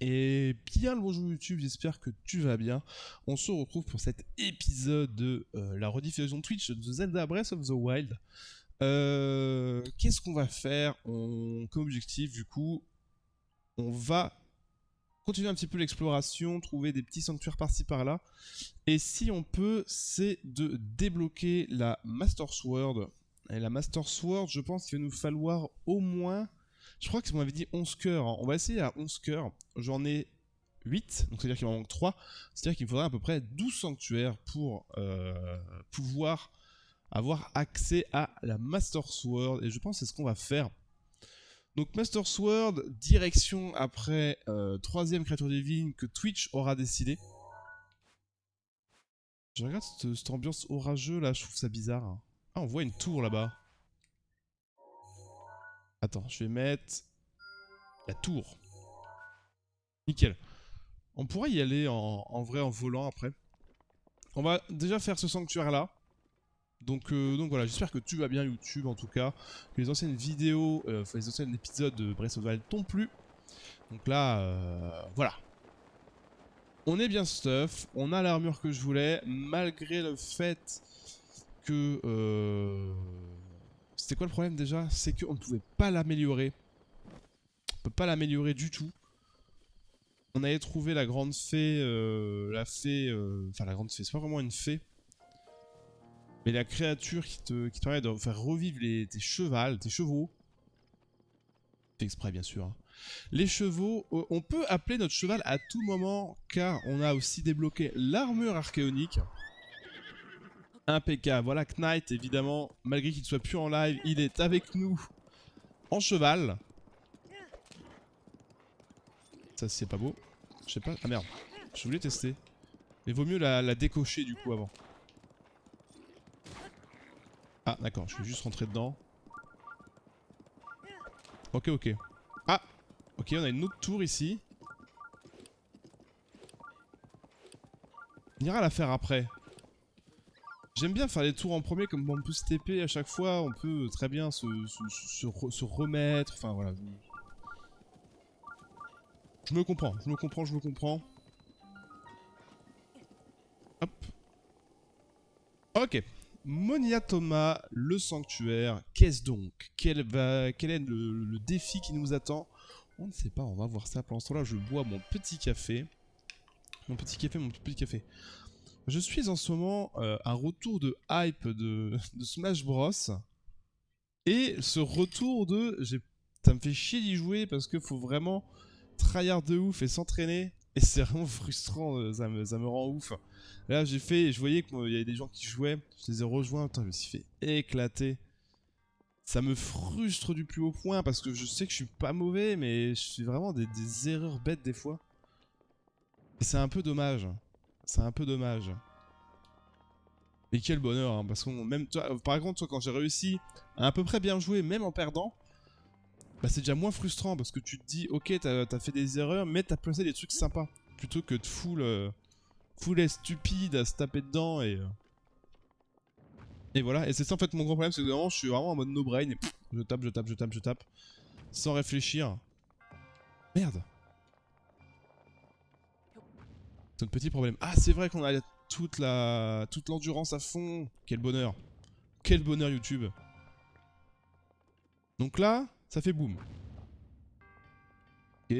Et bien le bonjour YouTube, j'espère que tu vas bien. On se retrouve pour cet épisode de la rediffusion Twitch de Zelda Breath of the Wild. Qu'est-ce qu'on va faire comme objectif du coup? On va continuer un petit peu l'exploration, trouver des petits sanctuaires par-ci par-là. Et si on peut, c'est de débloquer la Master Sword. Et la Master Sword, je pense qu'il va nous falloir au moins... Je crois qu'on m'avait dit 11 cœurs. Hein. On va essayer à 11 cœurs. J'en ai 8, donc c'est-à-dire qu'il m'en manque 3. C'est-à-dire qu'il me faudrait à peu près 12 sanctuaires pour pouvoir avoir accès à la Master Sword. Et je pense que c'est ce qu'on va faire. Donc Master Sword, direction après troisième créature divine que Twitch aura décidé. Je regarde cette ambiance orageuse là, je trouve ça bizarre. Hein. Ah, on voit une tour là-bas. Attends, je vais mettre la tour. Nickel. On pourrait y aller en vrai en volant après. On va déjà faire ce sanctuaire là. Donc voilà, j'espère que tu vas bien YouTube en tout cas. Que les anciennes vidéos, les anciens épisodes de Breath of the Wild t'ont plu. Donc là, voilà. On est bien stuff, on a l'armure que je voulais, malgré le fait que... C'était quoi le problème déjà? C'est qu'on ne pouvait pas l'améliorer. On peut pas l'améliorer du tout. On avait trouvé la grande fée, la fée... Enfin la grande fée, c'est pas vraiment une fée. Mais la créature qui te permet de faire revivre tes chevaux. Fait exprès bien sûr. Hein. Les chevaux, on peut appeler notre cheval à tout moment car on a aussi débloqué l'armure archéonique. Impeccable. Voilà Knight évidemment, malgré qu'il ne soit plus en live, il est avec nous en cheval. Ça c'est pas beau. Je sais pas. Ah merde. Je voulais tester. Mais vaut mieux la décocher du coup avant. Ah d'accord, je vais juste rentrer dedans. Ok ok. Ah ok, on a une autre tour ici. On ira la faire après. J'aime bien faire les tours en premier, comme on peut se TP à chaque fois, on peut très bien se remettre, enfin voilà. Je me comprends. Hop. Ok. Moniatoma, le sanctuaire, qu'est-ce donc? Quel est le défi qui nous attend? On ne sait pas, on va voir ça. Pour l'instant là, je bois mon petit café. Mon petit café. Je suis en ce moment un retour de hype de Smash Bros. Et ce retour ça me fait chier d'y jouer parce qu'il faut vraiment tryhard de ouf et s'entraîner. Et c'est vraiment frustrant, ça me rend ouf. Là je voyais qu'il y avait des gens qui jouaient, je les ai rejoints, putain, je me suis fait éclater. Ça me frustre du plus haut point parce que je sais que je suis pas mauvais, mais je fais vraiment des erreurs bêtes des fois. Et c'est un peu dommage. Mais quel bonheur, hein, parce que même toi, par contre, toi, quand j'ai réussi à peu près bien jouer, même en perdant, bah c'est déjà moins frustrant parce que tu te dis, ok, t'as fait des erreurs, mais t'as placé des trucs sympas plutôt que de full est stupide à se taper dedans et voilà. Et c'est ça en fait mon grand problème, c'est que vraiment, je suis vraiment en mode no brain et je tape, sans réfléchir. Merde. C'est un petit problème. Ah, c'est vrai qu'on a toute l'endurance à fond. Quel bonheur YouTube. Donc là, ça fait boum. Ok.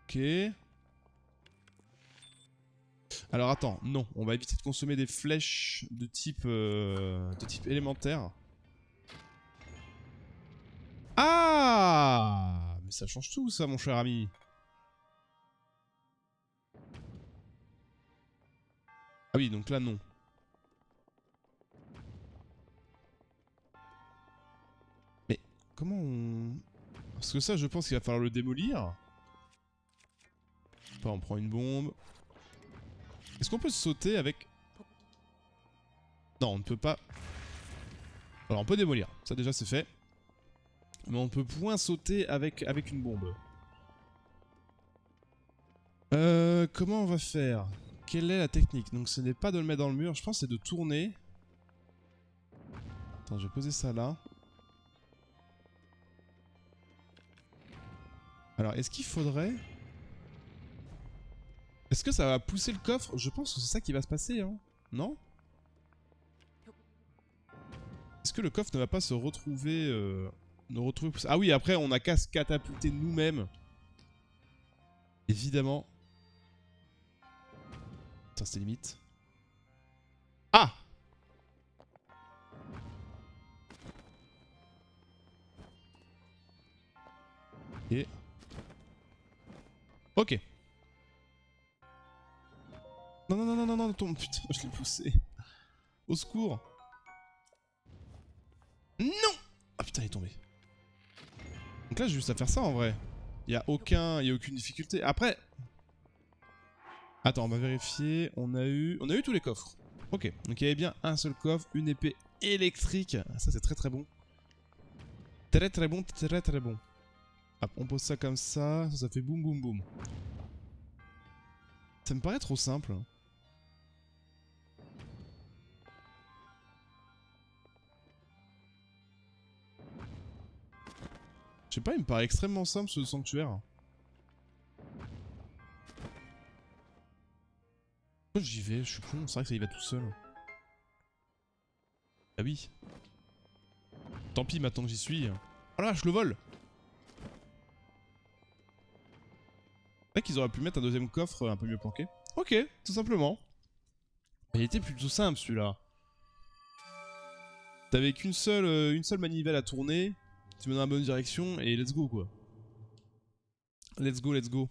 Ok. Alors attends, non, on va éviter de consommer des flèches de type élémentaire. Ah, mais ça change tout ça, mon cher ami. Ah oui, donc là non. Mais comment on... Parce que ça, je pense qu'il va falloir le démolir. Enfin, on prend une bombe. Est-ce qu'on peut sauter avec... Non, on ne peut pas. Alors on peut démolir, ça déjà c'est fait. Mais on peut point sauter avec une bombe. Comment on va faire? Quelle est la technique? Donc ce n'est pas de le mettre dans le mur, je pense que c'est de tourner. Attends, je vais poser ça là. Alors, est-ce qu'il faudrait... Est-ce que ça va pousser le coffre? Je pense que c'est ça qui va se passer, hein. Non? Est-ce que le coffre ne va pas se retrouver... poussé? Ah oui, après, on a qu'à se catapulter nous-mêmes. Évidemment. Putain, c'est limite. Ah! Et... Ok. Non, non, non, non, non, non, tombe. Putain, je l'ai poussé. Au secours. Non! Ah putain, il est tombé. Donc là, j'ai juste à faire ça en vrai. Il y a aucune difficulté. Après... Attends, on va vérifier. On a eu tous les coffres. Ok, donc il y avait bien un seul coffre, une épée électrique. Ah, ça, c'est très très bon. Très très bon, très très bon. Hop, on pose ça comme ça, ça fait boum boum boum. Ça me paraît trop simple. Je sais pas, il me paraît extrêmement simple ce sanctuaire. Pourquoi j'y vais? Je suis con, c'est vrai que ça y va tout seul. Ah oui. Tant pis maintenant que j'y suis. Oh là, je le vole! C'est vrai qu'ils auraient pu mettre un deuxième coffre un peu mieux planqué. Ok, tout simplement. Il était plutôt simple celui-là. T'avais qu'une seule manivelle à tourner, tu mets dans la bonne direction et let's go quoi. Let's go, let's go.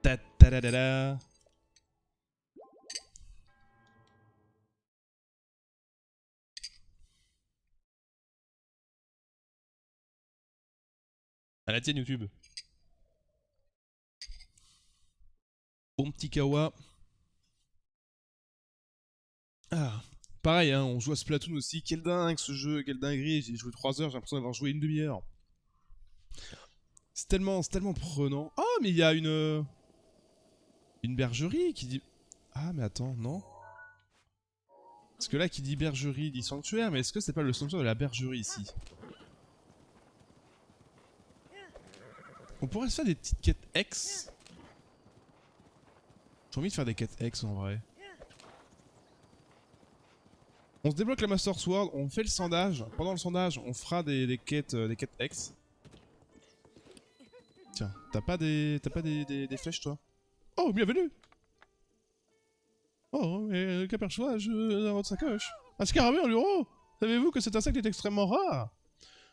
Ta ta da da da. À la tienne YouTube. Bon petit kawa. Ah. Pareil, hein, on joue à Splatoon aussi. Quel dingue ce jeu, quelle dinguerie. J'ai joué 3 heures, j'ai l'impression d'avoir joué une demi-heure. C'est tellement prenant. Oh, mais il y a une bergerie qui dit... Ah, mais attends, non? Parce que là, qui dit bergerie, dit sanctuaire, mais est-ce que c'est pas le sanctuaire de la bergerie ici? On pourrait se faire des petites quêtes ex. J'ai envie de faire des quêtes ex en vrai. On se débloque la Master Sword, on fait le sondage. Pendant le sondage, on fera des quêtes ex. Tiens, t'as pas des flèches toi? Oh, bienvenue! Oh, mais qu'aperçois-je dans votre sacoche? Un scarabée en l'euro! Savez-vous que cet insecte est extrêmement rare?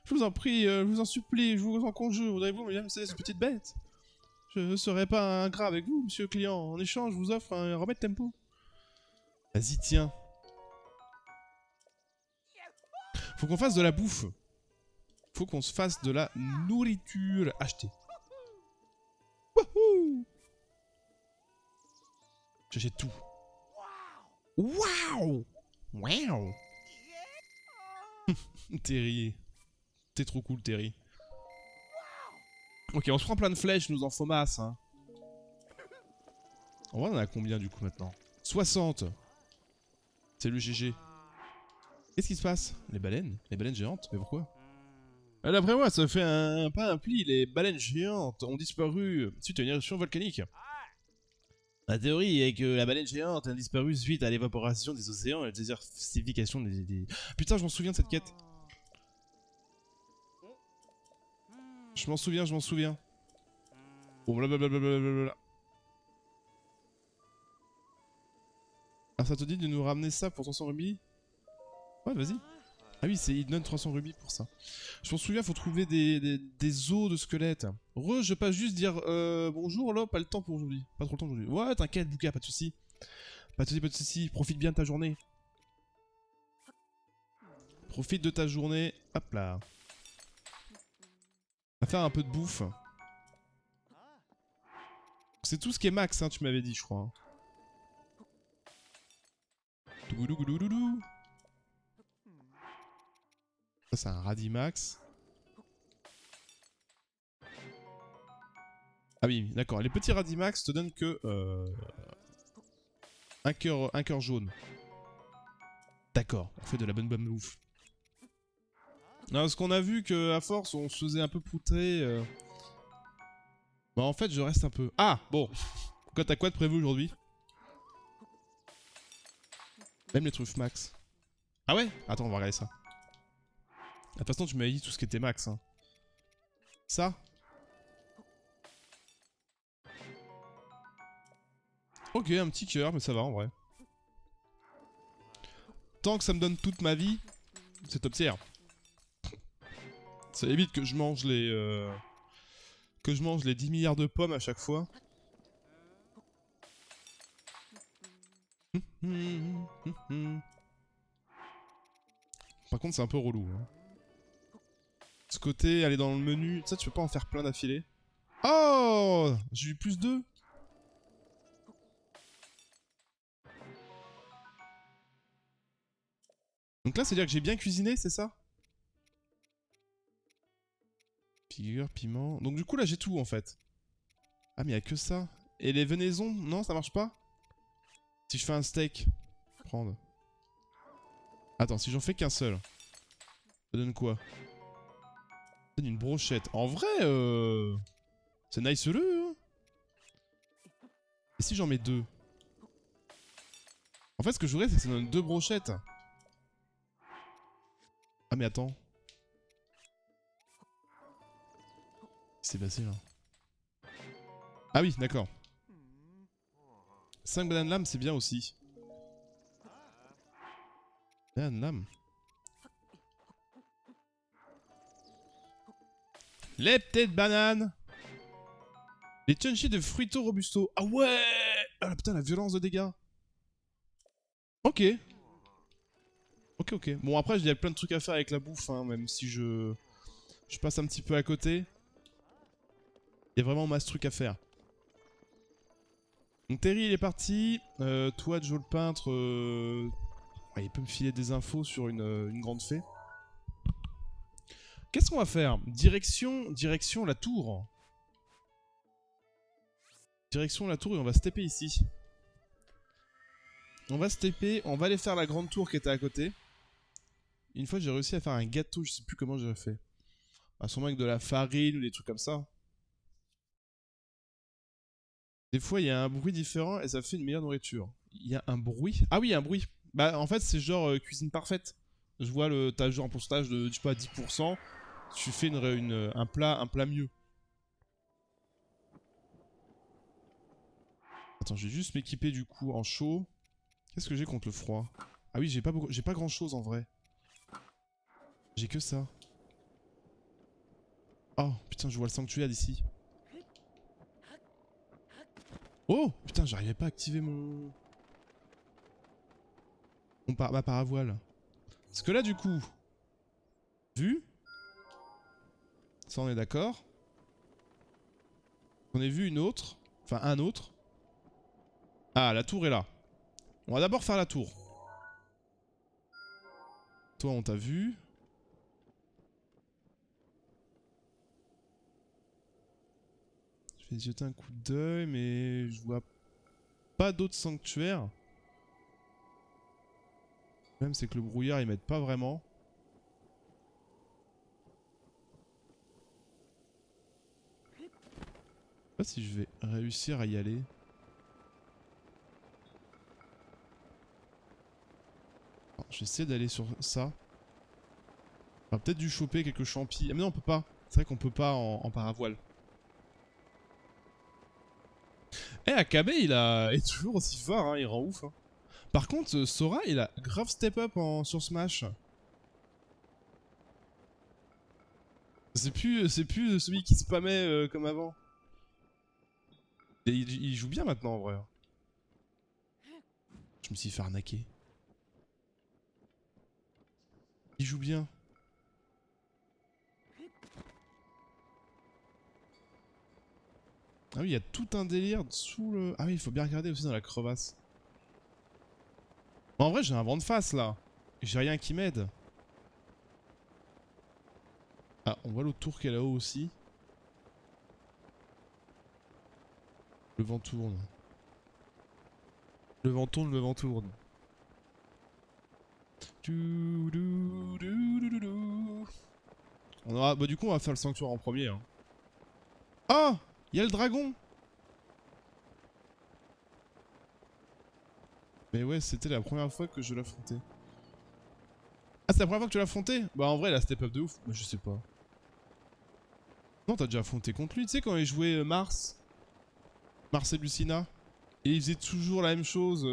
Je vous en prie, je vous en supplie, je vous en conjure, voudrez-vous me laisser cette petite bête? Je ne serai pas ingrat avec vous, monsieur le client. En échange, je vous offre un remède tempo. Vas-y, tiens. Faut qu'on fasse de la bouffe. Faut qu'on se fasse de la nourriture achetée. Wouhou! J'achète tout. Waouh! Waouh! Terry. T'es trop cool, Terry. Ok, on se prend plein de flèches, nous en faut masse. Hein. En vrai, on en a combien du coup maintenant? 60. C'est le GG. Qu'est-ce qui se passe? Les baleines? Les baleines géantes? Mais pourquoi? D'après moi, ça fait pas un pli. Les baleines géantes ont disparu suite à une éruption volcanique. La théorie est que la baleine géante a disparu suite à l'évaporation des océans et la désertification des... Putain, je m'en souviens de cette quête. Je m'en souviens, je m'en souviens. Bon, blablabla. Alors ça te dit de nous ramener ça pour 300 rubis? Ouais, vas-y. Ah oui, il donne 300 rubis pour ça. Je m'en souviens, faut trouver des os de squelettes. Je pas juste dire bonjour là, pas le temps pour aujourd'hui. Pas trop le temps aujourd'hui. Ouais, t'inquiète, Bouka, pas de soucis. Pas de soucis, pas de soucis. Profite bien de ta journée. Profite de ta journée. Hop là. On va faire un peu de bouffe. C'est tout ce qui est max, hein, tu m'avais dit, je crois. Hein. Dougoudougoudoudou. Ça, c'est un radis max. Ah oui, d'accord. Les petits radis max te donnent que un cœur jaune. D'accord, on fait de la bonne bouffe. Non, parce qu'on a vu que à force on se faisait un peu poutrer. Bah en fait je reste un peu. Ah bon. Quoi t'as quoi de prévu aujourd'hui? Même les truffes max. Ah ouais? Attends on va regarder ça. De toute façon tu m'avais dit tout ce qui était max. Hein. Ça? Ok un petit cœur mais ça va en vrai. Tant que ça me donne toute ma vie, c'est top tier. Ça évite que je mange les... que je mange les 10 milliards de pommes à chaque fois. Par contre, c'est un peu relou. Hein. Ce côté, aller dans le menu, ça, tu peux pas en faire plein d'affilée. Oh, j'ai eu plus 2. Donc là, c'est-à-dire que j'ai bien cuisiné, c'est ça? Figure, piment... Donc du coup, là, j'ai tout, en fait. Ah, mais y a que ça. Et les venaisons, non, ça marche pas? Si je fais un steak, prendre. Attends, si j'en fais qu'un seul, ça donne quoi? Ça donne une brochette. En vrai, c'est nice le. Hein. Et si j'en mets 2? En fait, ce que je voudrais, c'est que ça donne 2 brochettes. Ah, mais attends. Qu'est-ce qui s'est passé là? Ah oui, d'accord. 5 bananes lames, c'est bien aussi. Bananes lames. Les petites bananes. Les chunchi de fruito robusto. Ah ouais. Ah putain, la violence de dégâts. Ok. Ok. Bon, après, il y a plein de trucs à faire avec la bouffe, hein, même si je passe un petit peu à côté. Il y a vraiment masse trucs à faire. Donc Terry, il est parti. Toi, Joe le peintre, ouais, il peut me filer des infos sur une grande fée. Qu'est-ce qu'on va faire? Direction la tour. Direction la tour et on va se taper ici. On va se taper, on va aller faire la grande tour qui était à côté. Une fois j'ai réussi à faire un gâteau, je sais plus comment j'ai fait. Ah, sûrement avec de la farine ou des trucs comme ça. Des fois il y a un bruit différent et ça fait une meilleure nourriture. Il y a un bruit? Ah oui, il y a un bruit. Bah en fait c'est genre cuisine parfaite. Je vois le t'as genre un pourcentage de je sais pas 10%. Tu fais un plat mieux. Attends, je vais juste m'équiper du coup en chaud. Qu'est-ce que j'ai contre le froid? Ah oui, j'ai pas grand chose en vrai. J'ai que ça. Oh putain, je vois le sanctuaire d'ici. Oh putain, j'arrivais pas à activer ma paravoile. Parce que là du coup, vu, ça on est d'accord. On a vu une autre, enfin un autre. Ah, la tour est là. On va d'abord faire la tour. Toi, on t'a vu. Je vais jeter un coup d'œil, mais je vois pas d'autres sanctuaires. Le problème, c'est que le brouillard, il m'aide pas vraiment. Je sais pas si je vais réussir à y aller. Alors, je vais essayer d'aller sur ça. On va peut-être dû choper quelques champis. Ah mais non, on peut pas. C'est vrai qu'on peut pas en paravoile. Eh, Akabe, est toujours aussi fort, hein, il rend ouf. Hein. Par contre, Sora, il a grave step up sur Smash. C'est plus celui qui spammait comme avant. Et il joue bien maintenant en vrai. Je me suis fait arnaquer. Il joue bien. Ah oui, il y a tout un délire sous le... Ah oui, il faut bien regarder aussi dans la crevasse. En vrai, j'ai un vent de face là. J'ai rien qui m'aide. Ah, on voit l'autre tour qui est là-haut aussi. Le vent tourne. Le vent tourne, le vent tourne. On aura... Bah du coup on va faire le sanctuaire en premier. Hein. Oh, il y a le dragon. Mais ouais, c'était la première fois que je l'affrontais. Ah, c'est la première fois que tu l'as affronté? Bah en vrai, la step up de ouf. Bah, je sais pas. Non, t'as déjà affronté contre lui, tu sais, quand il jouait Mars et Lucina. Et il faisait toujours la même chose.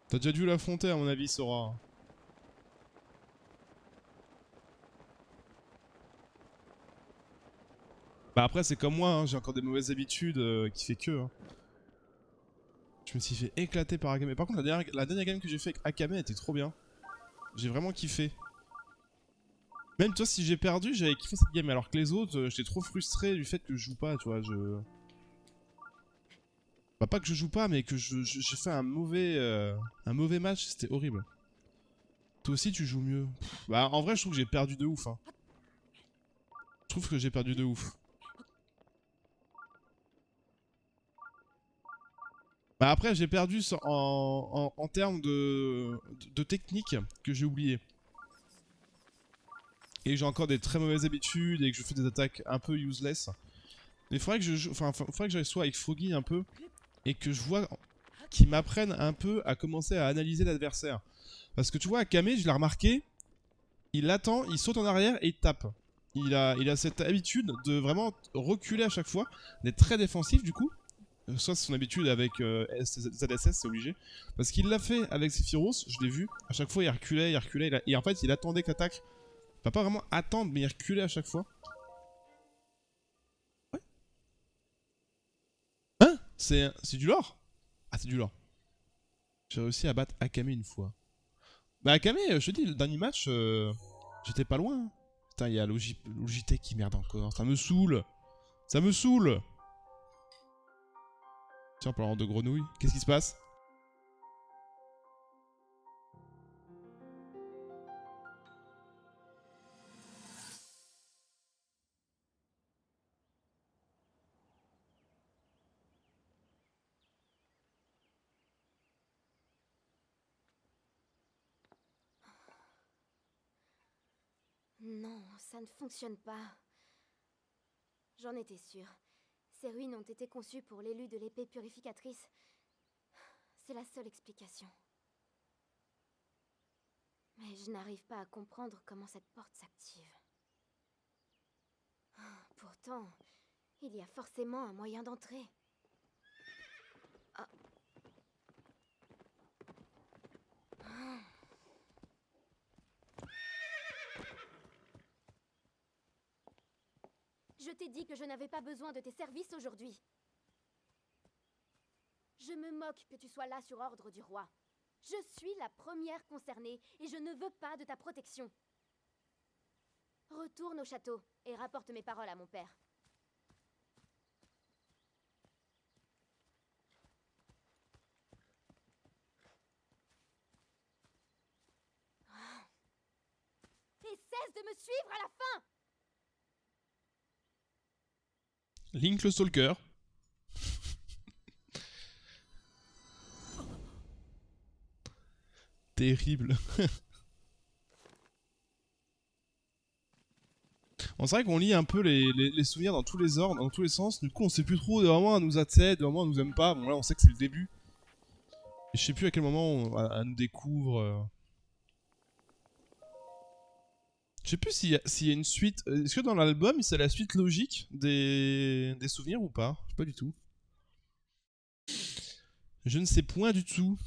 T'as déjà dû l'affronter, à mon avis, Sora. Bah après, c'est comme moi, hein, j'ai encore des mauvaises habitudes qui fait que. Hein. Je me suis fait éclater par Akame. Par contre, la dernière game que j'ai fait avec Akame était trop bien. J'ai vraiment kiffé. Même toi, si j'ai perdu, j'avais kiffé cette game. Alors que les autres, j'étais trop frustré du fait que je joue pas, tu vois. Bah, pas que je joue pas, mais que j'ai fait un mauvais match. C'était horrible. Toi aussi, tu joues mieux. Pff, bah, en vrai, je trouve que j'ai perdu de ouf. Hein. Je trouve que j'ai perdu de ouf. Bah après j'ai perdu en termes de technique que j'ai oublié. Et j'ai encore des très mauvaises habitudes et que je fais des attaques un peu useless. Mais il faudrait que je joue, enfin faudrait que j'aille soit avec Froggy un peu et que je vois qu'ils m'apprennent un peu à commencer à analyser l'adversaire. Parce que tu vois Akame, je l'ai remarqué, il attend, il saute en arrière et il tape. Il a cette habitude de vraiment reculer à chaque fois, d'être très défensif du coup. Soit c'est son habitude avec ZSS, c'est obligé. Parce qu'il l'a fait avec Sephiroth, je l'ai vu. À chaque fois, il reculait, et en fait, il attendait que l'attaque. Enfin, pas vraiment attendre, mais il reculait à chaque fois. Ouais. Hein? C'est du lore? Ah, c'est du lore. J'ai réussi à battre Akame une fois. Bah, Akame, je te dis, le dernier match, j'étais pas loin. Hein. Putain, il y a Logitech qui merde encore. Ça me saoule. Ça me saoule. Tiens, en parlant de grenouilles, qu'est-ce qui se passe? Non, ça ne fonctionne pas. J'en étais sûre. Ces ruines ont été conçues pour l'élu de l'épée purificatrice. C'est la seule explication. Mais je n'arrive pas à comprendre comment cette porte s'active. Pourtant, il y a forcément un moyen d'entrer. Ah. Je t'ai dit que je n'avais pas besoin de tes services aujourd'hui. Je me moque que tu sois là sur ordre du roi. Je suis la première concernée et je ne veux pas de ta protection. Retourne au château et rapporte mes paroles à mon père. Et cesse de me suivre à la fin! Link le Stalker. Terrible. Bon, c'est vrai qu'on lit un peu les souvenirs dans tous les ordres, dans tous les sens. Du coup, on sait plus trop de vraiment elle nous accède, de vraiment elle nous aime pas. Bon, là, on sait que c'est le début. Et je sais plus à quel moment elle nous découvre. Je sais plus s'il y a une suite. Est-ce que dans l'album, c'est la suite logique des souvenirs ou pas? Je sais pas du tout. Je ne sais point du tout.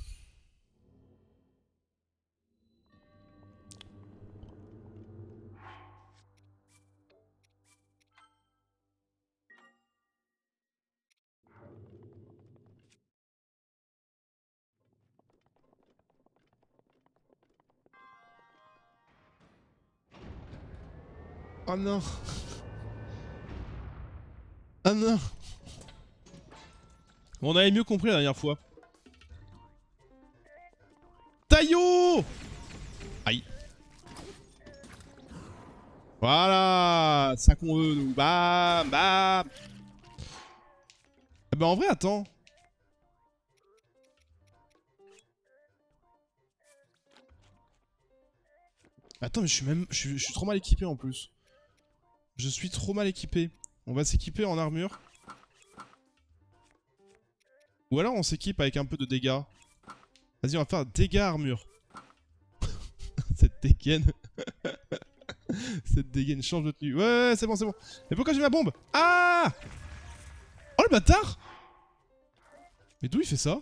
Oh non. Ah non. On avait mieux compris la dernière fois. Taillot. Aïe. Voilà. Ça qu'on veut, nous. Bam, bam. Eh ben en vrai, attends. Attends, mais je suis trop mal équipé en plus. Je suis trop mal équipé. On va s'équiper en armure. Ou alors on s'équipe avec un peu de dégâts. Vas-y, on va faire dégâts armure. Cette dégaine. Cette dégaine change de tenue. Ouais, c'est bon, c'est bon. Mais pourquoi j'ai ma bombe? Ah! Oh le bâtard! Mais d'où il fait ça?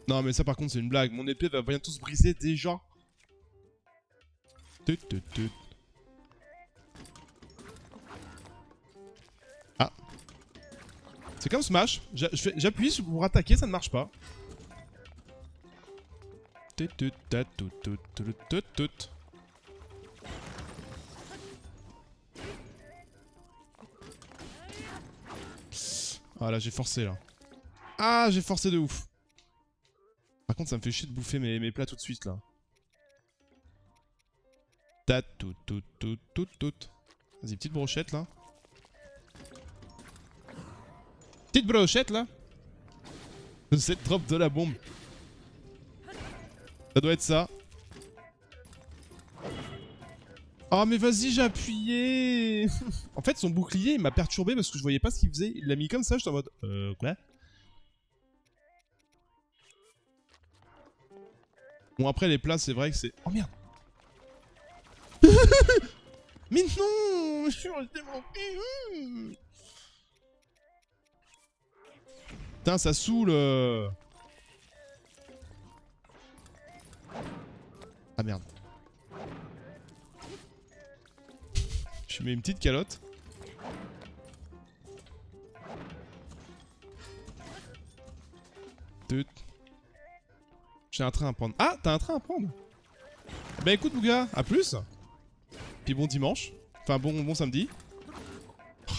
Non mais ça par contre c'est une blague. Mon épée va bientôt se briser déjà. Tut, tut, tut. Ah. C'est comme Smash. J'appuie pour attaquer, ça ne marche pas. Tut, tut, tut, tut, tut, tut, tut, tut. Ah là j'ai forcé là. Ah j'ai forcé de ouf. Par contre ça me fait chier de bouffer mes plats tout de suite là. Ta tout tout tout tout tout. Vas-y petite brochette là. Petite brochette là. Cette drop de la bombe. Ça doit être ça. Oh mais vas-y j'ai appuyé. En fait son bouclier il m'a perturbé parce que je voyais pas ce qu'il faisait. Il l'a mis comme ça, j'étais en mode quoi? Bon après les plats c'est vrai que c'est... Oh merde. Mais non, je suis resté manqué. Putain ça saoule. Ah merde. Je mets une petite calotte. J'ai un train à prendre. Ah, t'as un train à prendre? Bah écoute, Bouga, à plus. Puis bon dimanche. Enfin, bon samedi.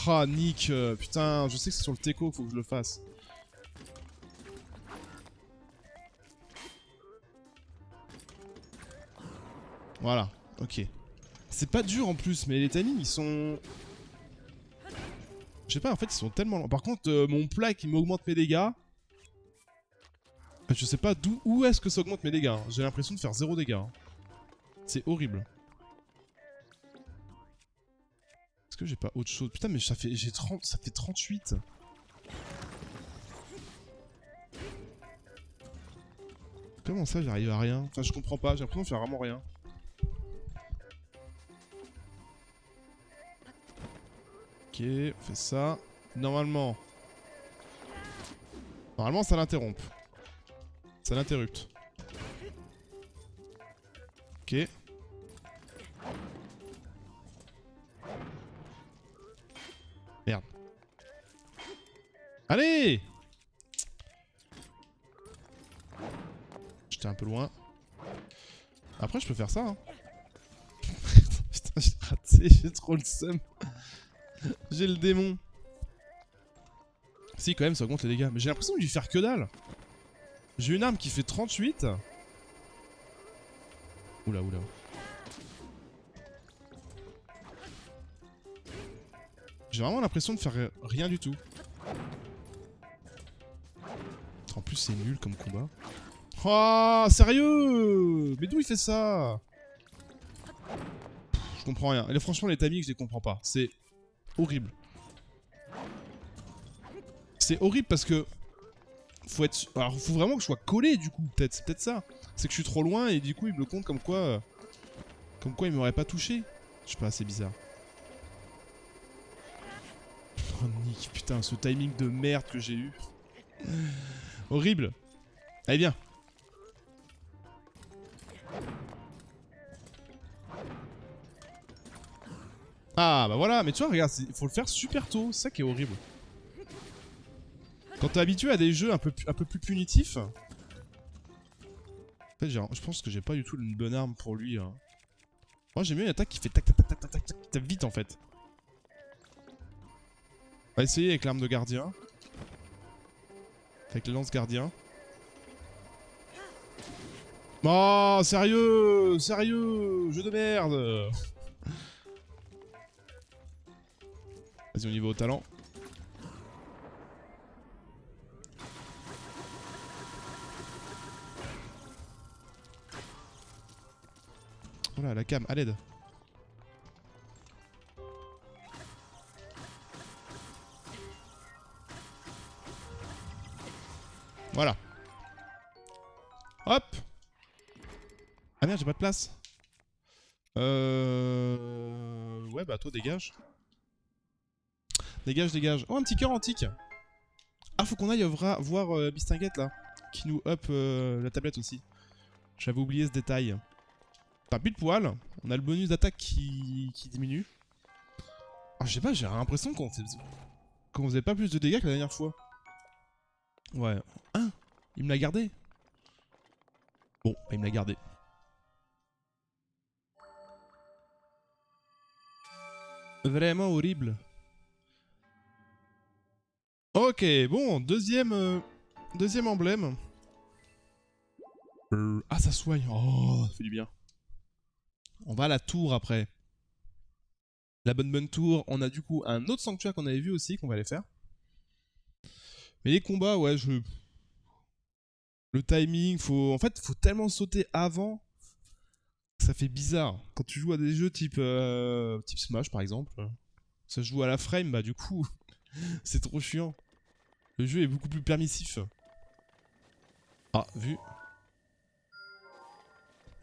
Ah, Nick. Putain, je sais que c'est sur le Teco, faut que je le fasse. Voilà, ok. C'est pas dur en plus, mais les timings, ils sont... Je sais pas, en fait, ils sont tellement longs. Par contre, mon plat qui m'augmente mes dégâts... Je sais pas où est-ce que ça augmente mes dégâts. Hein. J'ai l'impression de faire 0 dégâts. Hein. C'est horrible. Est-ce que j'ai pas autre chose? Putain, mais ça fait 38. Comment ça, j'arrive à rien? Enfin, je comprends pas. J'ai l'impression de faire vraiment rien. Ok, on fait ça. Normalement, ça l'interrompt. Ça l'interrupte. Ok. Merde. Allez! J'étais un peu loin. Après, je peux faire ça. Hein. Putain, j'ai raté. J'ai trop le seum. J'ai le démon. Si, quand même, ça augmente les dégâts. Mais j'ai l'impression de lui faire que dalle. J'ai une arme qui fait 38. Oula, oula. J'ai vraiment l'impression de faire rien du tout. En plus, c'est nul comme combat. Oh, sérieux? Mais d'où il fait ça? Je comprends rien. Et franchement, les timings, je les comprends pas. C'est horrible. C'est horrible parce que... Alors, faut vraiment que je sois collé, du coup, peut-être. C'est peut-être ça. C'est que je suis trop loin et du coup, il me le compte comme quoi... Comme quoi, il m'aurait pas touché. Je sais pas, c'est bizarre. Oh, Nick, putain, ce timing de merde que j'ai eu. Horrible. Allez, viens. Ah, bah voilà. Mais tu vois, regarde, faut le faire super tôt. C'est ça qui est horrible. Quand t'es habitué à des jeux un peu plus punitifs... En fait, je pense que j'ai pas du tout une bonne arme pour lui. Hein. Moi, j'aime bien une attaque qui fait tac tac tac tac tac tac tac tac vite en fait. On va essayer avec l'arme de gardien. Avec le lance-gardien. Oh, sérieux? Sérieux? Jeu de merde. Vas-y, on y va au talent. Voilà, la cam, à l'aide. Voilà. Hop. Ah merde, j'ai pas de place. Ouais, bah toi, dégage. Dégage, dégage. Oh, un petit cœur antique. Ah, faut qu'on aille voir Bistinguette, là. Qui nous up la tablette aussi. J'avais oublié ce détail. Pas plus de poil. On a le bonus d'attaque qui diminue. Ah, je sais pas, j'ai l'impression qu'on faisait pas plus de dégâts que la dernière fois. Ouais. Hein? Il me l'a gardé? Bon, bah, il me l'a gardé. Vraiment horrible. Ok, bon, deuxième emblème. Ah, ça soigne. Oh, ça fait du bien. On va à la tour après. La bonne tour. On a du coup un autre sanctuaire qu'on avait vu aussi, qu'on va aller faire. Mais les combats, ouais, le timing, en fait, faut tellement sauter avant. Ça fait bizarre. Quand tu joues à des jeux type Smash par exemple, ça se joue à la frame, bah du coup, c'est trop chiant. Le jeu est beaucoup plus permissif. Ah, vu.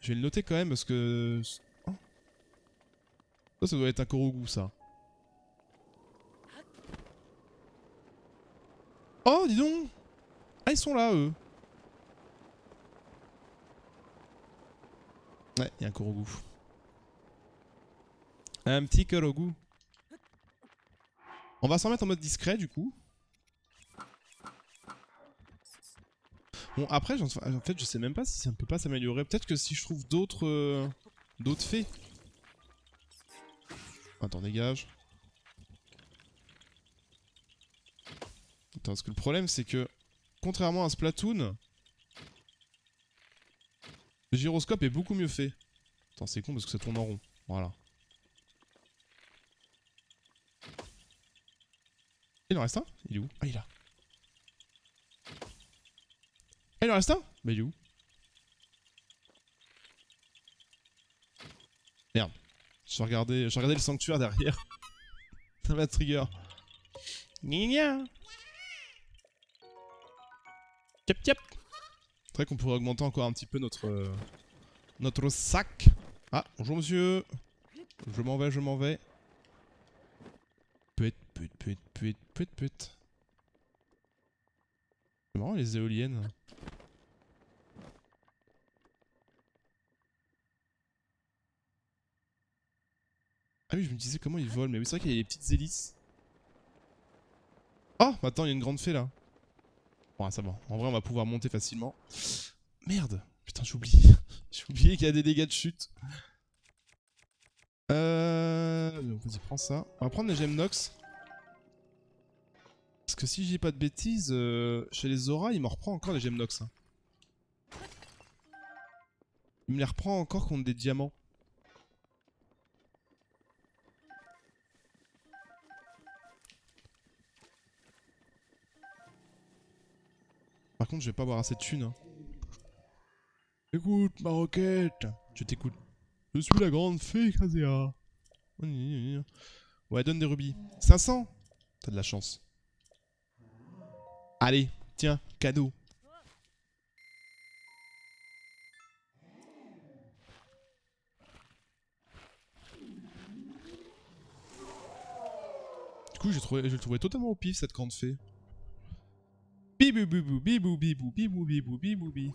Je vais le noter quand même parce que... Oh. Ça doit être un Korogu, ça. Oh, dis donc! Ah, ils sont là, eux. Ouais, il y a un Korogu. Un petit Korogu. On va s'en mettre en mode discret, du coup. Bon, après, en fait, je sais même pas si ça ne peut pas s'améliorer. Peut-être que si je trouve d'autres fées. Attends, dégage. Attends, parce que le problème, c'est que, contrairement à Splatoon, le gyroscope est beaucoup mieux fait. Attends, c'est con parce que ça tourne en rond. Voilà. Il en reste un? Il est où? Ah, il est là. Ah, il en reste un? Bah, il est où? Merde. Je regardais le sanctuaire derrière. Ça m'a trigger. Gna. Cap cap. C'est vrai qu'on pourrait augmenter encore un petit peu notre sac. Ah, bonjour monsieur. Je m'en vais. Put. C'est marrant les éoliennes. Ah oui, je me disais comment ils volent, mais oui, c'est vrai qu'il y a les petites hélices. Oh, attends, il y a une grande fée là. Bon, ça va. En vrai, on va pouvoir monter facilement. Merde. Putain, j'ai oublié. J'ai oublié qu'il y a des dégâts de chute. Donc, vas-y, prends ça. On va prendre les gemmes Nox. Parce que si je dis pas de bêtises, chez les Zora, il m'en reprend encore les gemmes Nox. Hein. Il me les reprend encore contre des diamants. Par contre, je vais pas avoir assez de thunes. Hein. Écoute, ma roquette. Je t'écoute. Je suis la grande fée, Krasea. Ouais, donne des rubis. 500. T'as de la chance. Allez, tiens, cadeau. Du coup, je le trouvais totalement au pif, cette grande fée. Bibou bibou bibou bibou bibou bibou bibou bibou.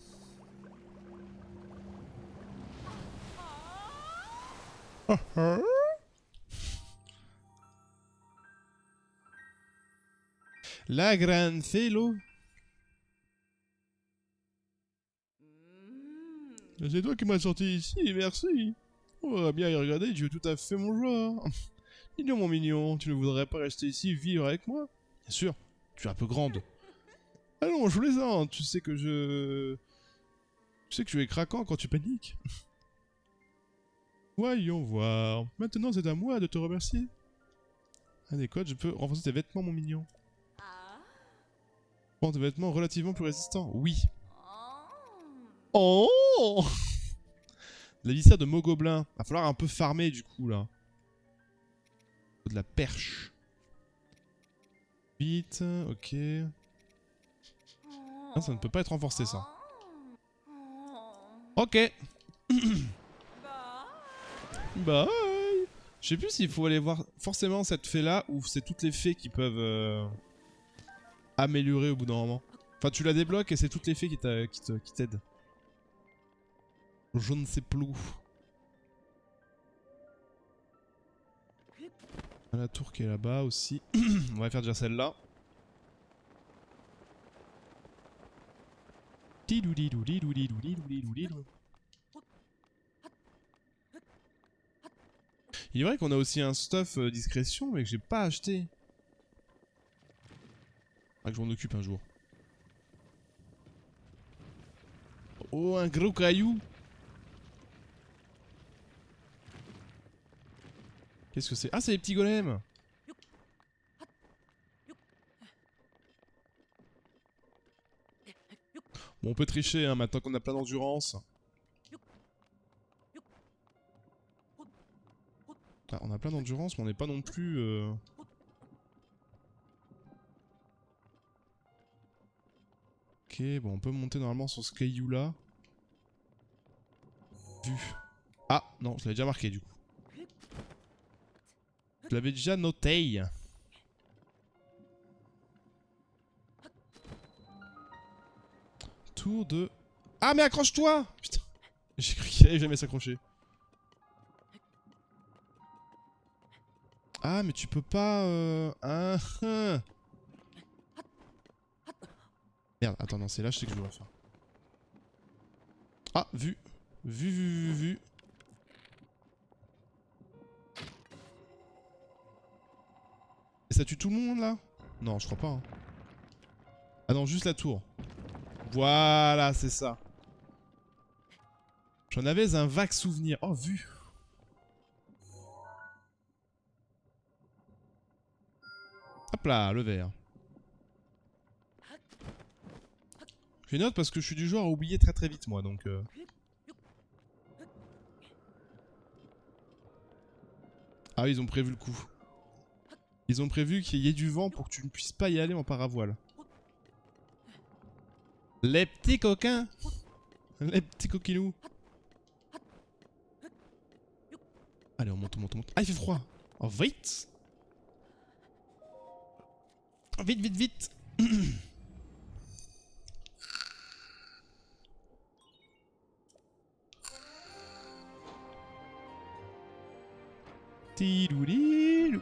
La grande fée, l'eau. C'est toi qui m'as sorti ici, merci. On va bien y regarder, tu veux tout à fait mon genre. Mignon, mon mignon, tu ne voudrais pas rester ici vivre avec moi? Bien sûr, tu es un peu grande. Allons, je plaisante, tu sais que tu es craquant quand tu paniques. Voyons voir. Maintenant, c'est à moi de te remercier. Adéquate, je peux renforcer tes vêtements, mon mignon. Prends des vêtements relativement plus résistants. Oui. Oh. La visière de Mogoblin. Va falloir un peu farmer du coup là. De la perche. Vite, ok. Ah, ça ne peut pas être renforcé ça. Ok. Bye. Je sais plus s'il faut aller voir forcément cette fée là ou c'est toutes les fées qui peuvent améliorer au bout d'un moment. Enfin tu la débloques et c'est toutes les fées qui t'aident. Je ne sais plus. La tour qui est là-bas aussi. On va faire déjà celle-là. Il est vrai qu'on a aussi un stuff discrétion mais que j'ai pas acheté. Ah, que je m'en occupe un jour. Oh, un gros caillou. Qu'est-ce que c'est? Ah, c'est les petits golems. Bon, on peut tricher hein, maintenant qu'on a plein d'endurance. Ah, on a plein d'endurance, mais on n'est pas non plus... Ok, bon, on peut monter normalement sur ce caillou-là. Vu. Ah, non, je l'avais déjà marqué du coup. Je l'avais déjà noté. Tour de... Ah, mais accroche-toi! Putain, j'ai cru qu'il allait jamais s'accrocher. Ah, mais tu peux pas... Merde, attends, non, c'est là, je sais que je dois faire. Ah, vu. Vu. Et ça tue tout le monde, là? Non, je crois pas. Hein. Ah non, juste la tour. Voilà, c'est ça. J'en avais un vague souvenir. Oh, vu. Hop là, le verre. Je note parce que je suis du genre à oublier très très vite, moi, donc... Ah oui, ils ont prévu le coup. Ils ont prévu qu'il y ait du vent pour que tu ne puisses pas y aller en paravoile. Les petits coquins. Les petits coquinous. Allez, on monte. Ah, il fait froid. Oh, vite. Vite.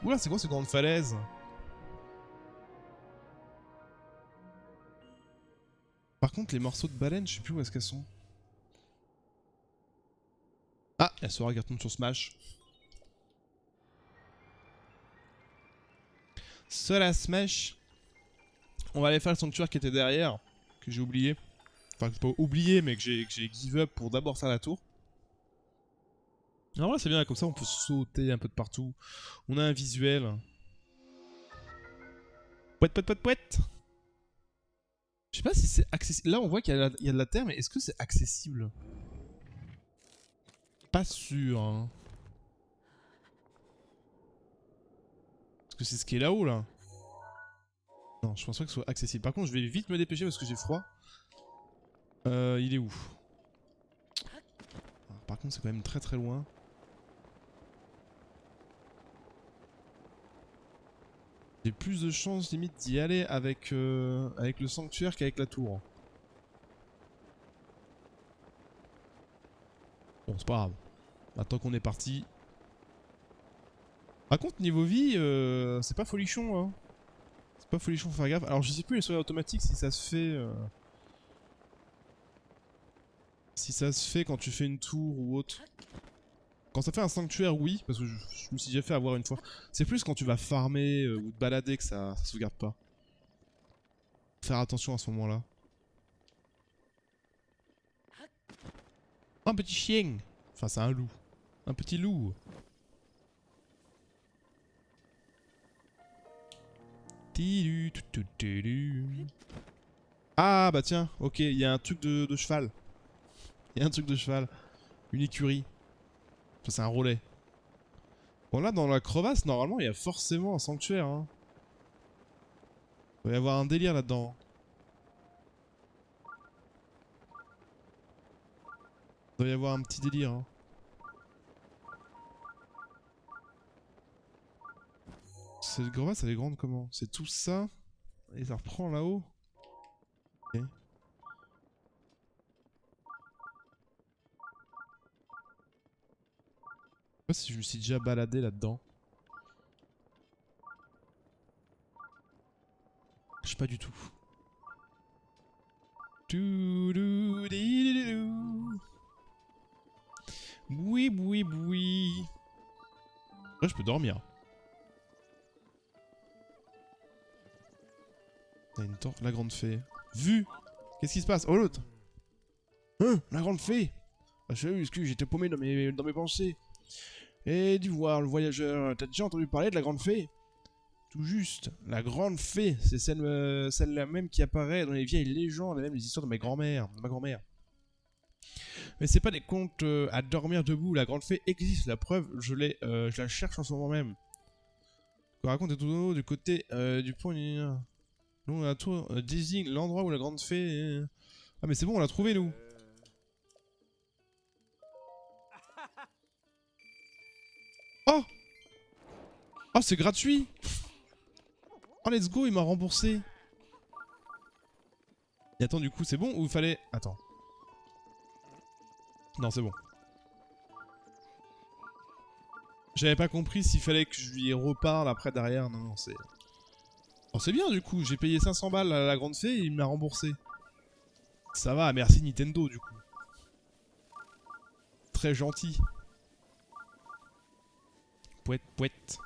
Oula, c'est quoi ces grandes falaises? Par contre, les morceaux de baleine, je sais plus où est-ce qu'elles sont. Ah, elle se regarde sur Smash. Cela Smash. On va aller faire le sanctuaire qui était derrière, que j'ai oublié. Enfin, pas oublié, mais que j'ai give up pour d'abord faire la tour. En vrai, c'est bien, comme ça on peut sauter un peu de partout. On a un visuel. Pouette. Je sais pas si c'est accessible. Là, on voit qu'il y a de la terre, mais est-ce que c'est accessible? Pas sûr. Hein. Est-ce que c'est ce qui est là-haut, là? Non, je pense pas que ce soit accessible. Par contre, je vais vite me dépêcher parce que j'ai froid. Il est où? Par contre, c'est quand même très très loin. J'ai plus de chances limite d'y aller avec le sanctuaire qu'avec la tour. Bon, c'est pas grave. Maintenant qu'on est parti. Par contre, niveau vie, c'est pas folichon, hein. C'est pas folichon, faut faire gaffe. Alors, je sais plus les sauvegardes automatiques si ça se fait. Si ça se fait quand tu fais une tour ou autre. Quand ça fait un sanctuaire, oui, parce que je me suis déjà fait avoir une fois. C'est plus quand tu vas farmer ou te balader que ça sauvegarde pas. Faut faire attention à ce moment-là. Un petit chien. Enfin, c'est un loup. Un petit loup. Ah bah tiens, ok, il y a un truc de cheval. Il y a un truc de cheval. Une écurie. Enfin, c'est un relais. Bon là dans la crevasse normalement il y a forcément un sanctuaire hein. Il va y avoir un délire là-dedans. Il doit y avoir un petit délire hein. Cette crevasse elle est grande comment? C'est tout ça et ça reprend là-haut. Ok. Je sais pas si je me suis déjà baladé là-dedans. Je sais pas du tout. Oui, oui, oui. Là, je peux dormir. Il y a une torche, la grande fée. Vu. Qu'est-ce qui se passe? Oh l'autre. Hein? La grande fée. Ah, je excuse, j'étais paumé dans mes pensées. Et du voir, le voyageur. T'as déjà entendu parler de la grande fée? Tout juste. La grande fée, c'est celle-là même qui apparaît dans les vieilles légendes et même les histoires de ma grand-mère. Mais c'est pas des contes à dormir debout. La grande fée existe. La preuve, je la cherche en ce moment même. Je raconte tout haut du côté du pont. Nous, la tour désigne l'endroit où la grande fée. Ah mais c'est bon, on l'a trouvé nous. Oh. Oh c'est gratuit. Oh let's go, il m'a remboursé. Et attends du coup c'est bon ou il fallait... Attends. Non c'est bon. J'avais pas compris s'il fallait que je lui reparle après derrière. Non non c'est... Oh c'est bien du coup, j'ai payé 500 balles à la grande fée et il m'a remboursé. Ça va, merci Nintendo du coup. Très gentil. Pouette pouette.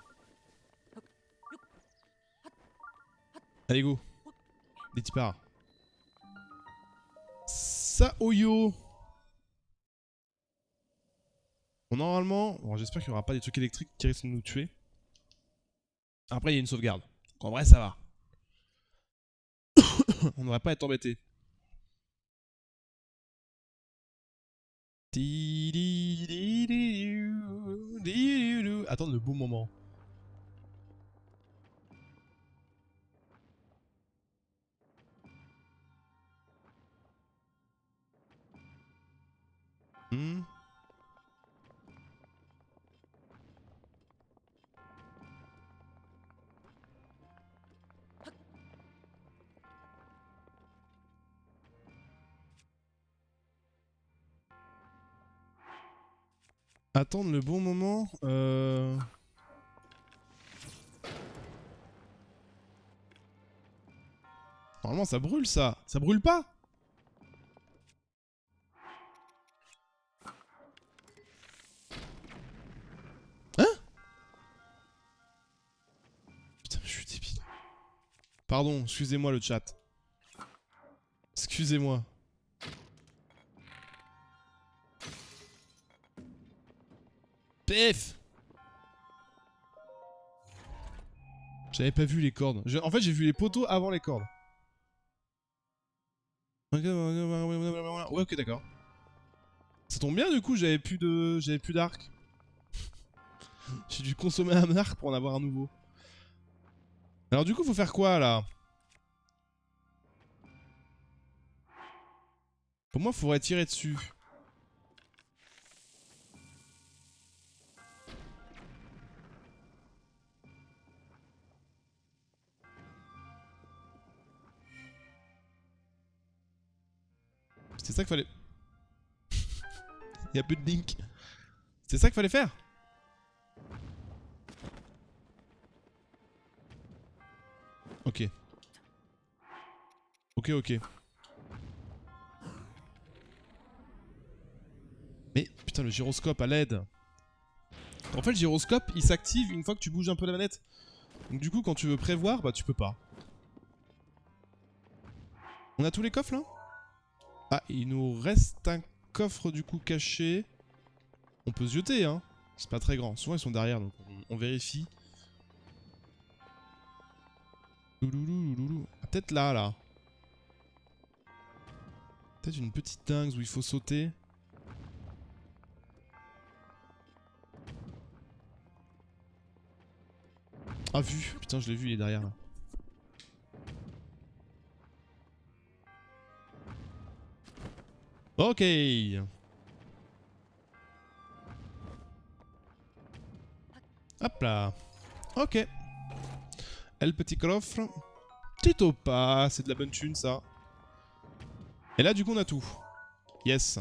Allez go. Des petits parts. Saoyo. Bon normalement, bon, j'espère qu'il n'y aura pas des trucs électriques qui risquent de nous tuer. Après il y a une sauvegarde. Donc, en vrai ça va. On ne devrait pas être embêté. Attends le bon moment. Attendre le bon moment. Normalement ça brûle ça. Ça brûle pas? Hein? Putain, je suis débile. Pardon, excusez-moi le chat. Excusez-moi. PF. J'avais pas vu les cordes. En fait, j'ai vu les poteaux avant les cordes. Ouais, ok, d'accord. Ça tombe bien, du coup, j'avais plus d'arc. J'ai dû consommer un arc pour en avoir un nouveau. Alors, du coup, faut faire quoi là? Pour moi, faudrait tirer dessus. C'est ça qu'il fallait. Y'a plus de Link. C'est ça qu'il fallait faire. Ok. Ok, ok. Mais putain, le gyroscope à l'aide. En fait, le gyroscope il s'active une fois que tu bouges un peu la manette. Donc, du coup, quand tu veux prévoir, bah tu peux pas. On a tous les coffres là? Ah, il nous reste un coffre du coup caché. On peut se jeter, hein. C'est pas très grand. Souvent ils sont derrière donc on vérifie. Ah, peut-être là. Peut-être une petite dingue où il faut sauter. Ah, vu. Putain, je l'ai vu, il est derrière là. Ok. Hop là. Ok. Et le petit coffre. Petit pas, c'est de la bonne thune ça. Et là du coup on a tout. Yes.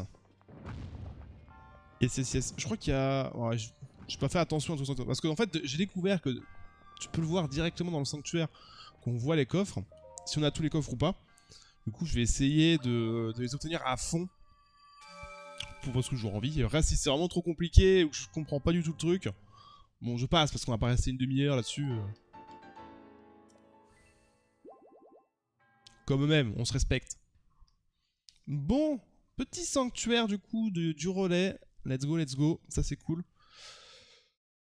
Yes, yes, yes. Je crois qu'il y a... Ouais, j'ai pas fait attention à tout ça. Parce qu'en fait j'ai découvert que tu peux le voir directement dans le sanctuaire. Qu'on voit les coffres. Si on a tous les coffres ou pas. Du coup je vais essayer de les obtenir à fond. Pour ce que j'ai envie. Et après si c'est vraiment trop compliqué ou que je comprends pas du tout le truc. Bon je passe parce qu'on va pas rester une demi-heure là-dessus. Comme eux-mêmes, on se respecte. Bon, petit sanctuaire du coup du relais. Let's go, let's go. Ça c'est cool.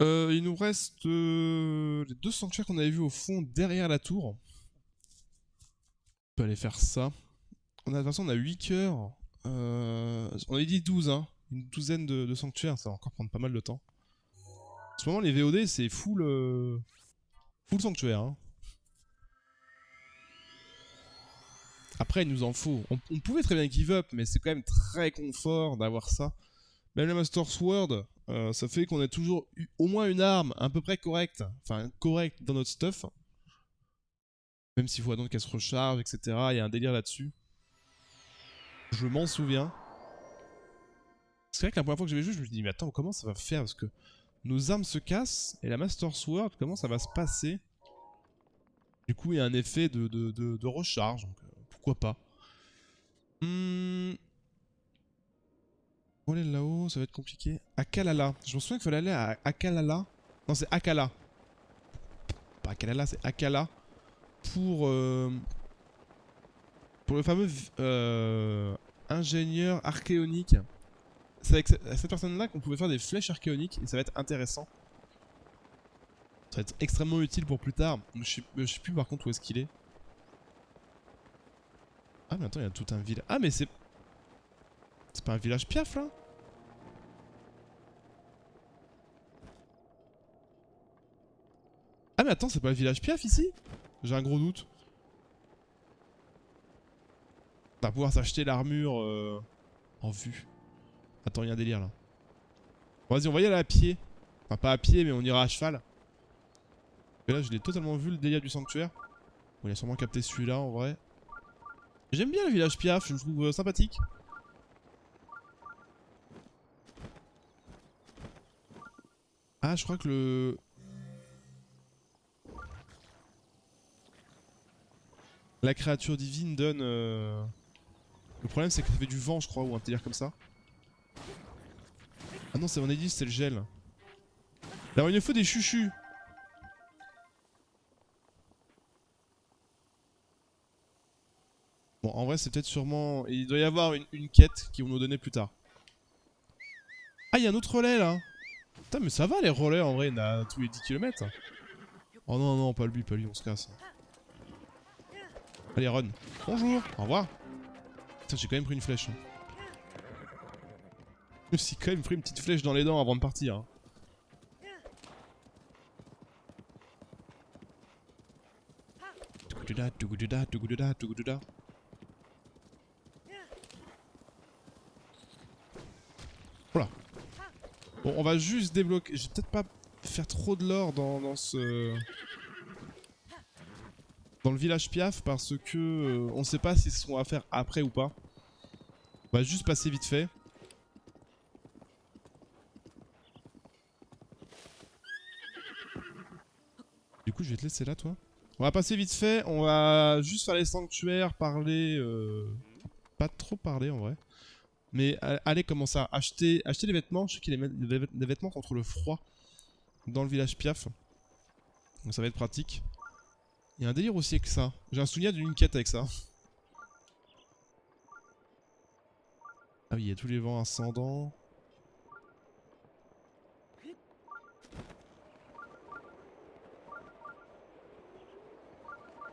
Il nous reste les 2 sanctuaires qu'on avait vus au fond derrière la tour. On peut aller faire ça. De toute façon on a 8 cœurs. On avait dit 12 hein. Une douzaine de sanctuaires, ça va encore prendre pas mal de temps. En ce moment les VOD c'est full, full sanctuaire. Hein. Après il nous en faut. On pouvait très bien give up mais c'est quand même très confort d'avoir ça. Même la Master Sword, ça fait qu'on a toujours eu au moins une arme à peu près correcte. Enfin, correcte dans notre stuff. Même s'il faut attendre qu'elle se recharge, etc. Il y a un délire là-dessus. Je m'en souviens. C'est vrai que la première fois que j'avais joué, je me suis dit, mais attends, comment ça va faire? Parce que nos armes se cassent, et la Master Sword, comment ça va se passer? Du coup, il y a un effet de recharge, donc pourquoi pas. On va aller là-haut, ça va être compliqué. Akalala. Je me souviens qu'il fallait aller à Akalala. Non, c'est Akala. Pas Akalala, c'est Akala. Pour le fameux ingénieur archéonique. C'est avec cette personne-là qu'on pouvait faire des flèches archéoniques et ça va être intéressant. Ça va être extrêmement utile pour plus tard. Je sais plus par contre où est-ce qu'il est. Ah mais attends, il y a tout un village. Ah mais c'est... C'est pas un village piaf là? Ah mais attends, c'est pas le village piaf ici? J'ai un gros doute. On va pouvoir s'acheter l'armure en vue. Attends, il y a un délire là. Bon, vas-y, on va y aller à pied. Enfin, pas à pied, mais on ira à cheval. Et là, je l'ai totalement vu le délire du sanctuaire. Bon, il a sûrement capté celui-là en vrai. J'aime bien le village Piaf, je le trouve sympathique. Ah, je crois que le... La créature divine donne... Le problème c'est que ça fait du vent je crois, ou un délire comme ça. Ah non, on a dit c'est le gel. Alors il nous faut des chuchus. Bon, en vrai c'est peut-être sûrement... Il doit y avoir une quête qu'ils vont nous donner plus tard. Ah, il y a un autre relais là. Putain, mais ça va les relais en vrai, il y en a tous les 10 km. Oh non, non, pas lui, on se casse. Allez, run. Bonjour, au revoir. Putain, j'ai quand même pris une flèche. Je me suis quand même pris une petite flèche dans les dents avant de partir. Hein. Voilà. Bon, on va juste débloquer. Je vais peut-être pas faire trop de l'or dans ce... Dans le village Piaf parce que on sait pas si c'est ce qu'on va faire après ou pas. On va juste passer vite fait. Du coup, je vais te laisser là, toi. On va passer vite fait. On va juste faire les sanctuaires, parler. Pas trop parler en vrai. Mais allez, comment ça? Acheter des vêtements. Je sais qu'il y a des vêtements contre le froid dans le village Piaf. Donc ça va être pratique. Il y a un délire aussi avec ça. J'ai un souvenir d'une quête avec ça. Ah oui, il y a tous les vents ascendants.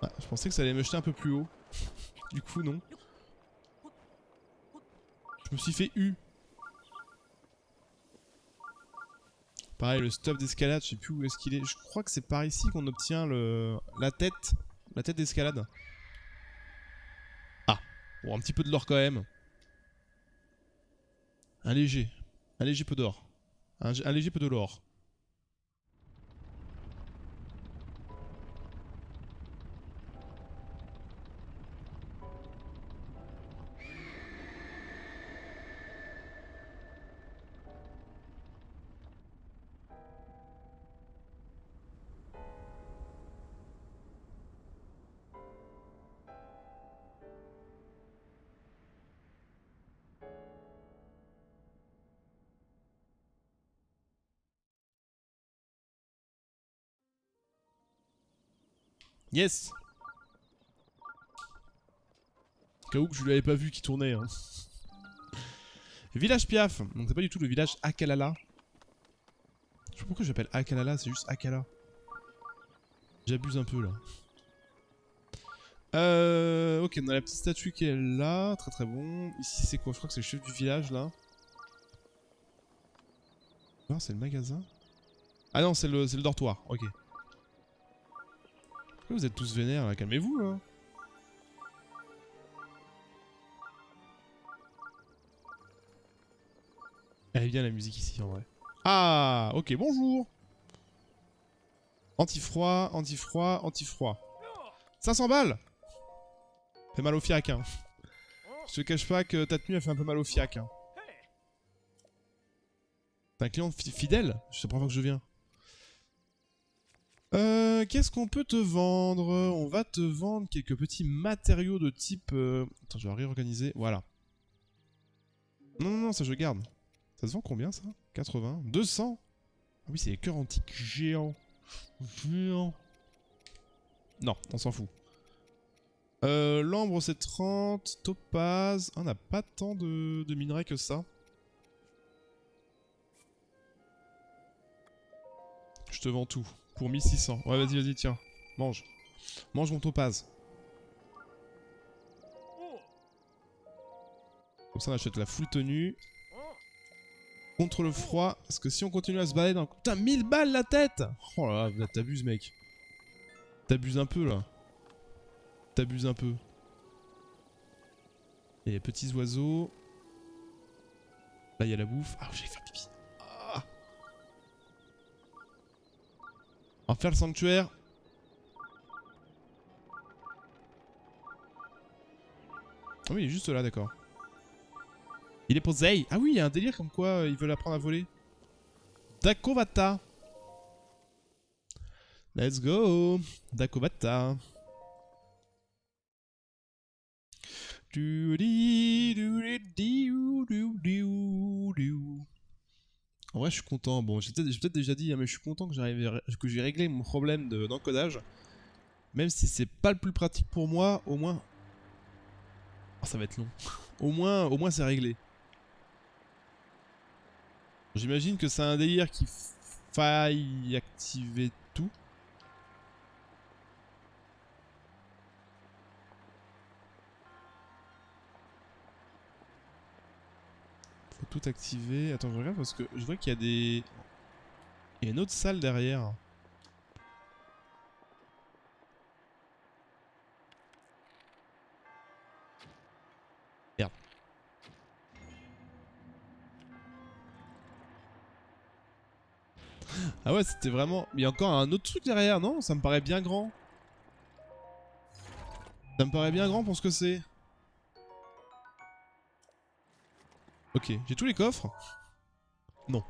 Ah, je pensais que ça allait me jeter un peu plus haut. Du coup, non. Je me suis fait U. Pareil, le stuff d'escalade, je sais plus où est-ce qu'il est. Je crois que c'est par ici qu'on obtient la tête d'escalade. Ah, bon, un petit peu de l'or quand même. Un léger peu d'or. Un léger peu de l'or. Yes. Au cas où que je l'avais pas vu qui tournait. Hein. Village Piaf. Donc c'est pas du tout le village Akalala. Je sais pas pourquoi j'appelle Akalala, c'est juste Akala. J'abuse un peu là. Ok, on a la petite statue qui est là, très très bon. Ici c'est quoi? Je crois que c'est le chef du village là. Non, c'est le magasin. Ah non, c'est le dortoir, ok. Pourquoi vous êtes tous vénères là? Calmez-vous là. Elle est bien la musique ici en vrai. Ah, ok, bonjour. Anti-froid, anti-froid, anti-froid. 500 balles. Fait mal au fiac, hein. Je te cache pas que ta tenue a fait un peu mal au fiac, hein. T'es un client fidèle? C'est la première fois que je viens. Qu'est-ce qu'on peut te vendre? On va te vendre quelques petits matériaux de type... Attends, je vais réorganiser. Voilà. Non, non, non, ça je garde. Ça se vend combien ça? 80? 200? Ah oui, c'est les cœurs antiques géants. Géants. Non, on s'en fout. L'ambre c'est 30. Topaz. On n'a pas tant de minerais que ça. Je te vends tout. Pour 1600. Ouais, vas-y, vas-y, tiens. Mange. Mange mon topaz. Comme ça, on achète la full tenue. Contre le froid. Parce que si on continue à se balader dans... Putain, 1000 balles la tête! Oh là là, t'abuses, mec. T'abuses un peu, là. T'abuses un peu. Et les petits oiseaux. Là, il y a la bouffe. Ah, j'ai faire pipi. Ah. On va faire le sanctuaire. Ah oui, il est juste là, d'accord. Il est pour Zei. Ah oui, il y a un délire comme quoi ils veulent apprendre à voler. Dakovata. Let's go. Dakovata. En vrai, je suis content. Bon, j'ai peut-être déjà dit, hein, mais je suis content que j'ai réglé mon problème d'encodage. Même si c'est pas le plus pratique pour moi, au moins... Oh, ça va être long. au moins c'est réglé. J'imagine que c'est un délire qu'il faille activer tout. Faut tout activer. Attends, je regarde parce que je vois qu'il y a des... Il y a une autre salle derrière. Merde. Ah ouais, c'était vraiment... Mais il y a encore un autre truc derrière, non? Ça me paraît bien grand. Ça me paraît bien grand pour ce que c'est. Ok, j'ai tous les coffres. Non.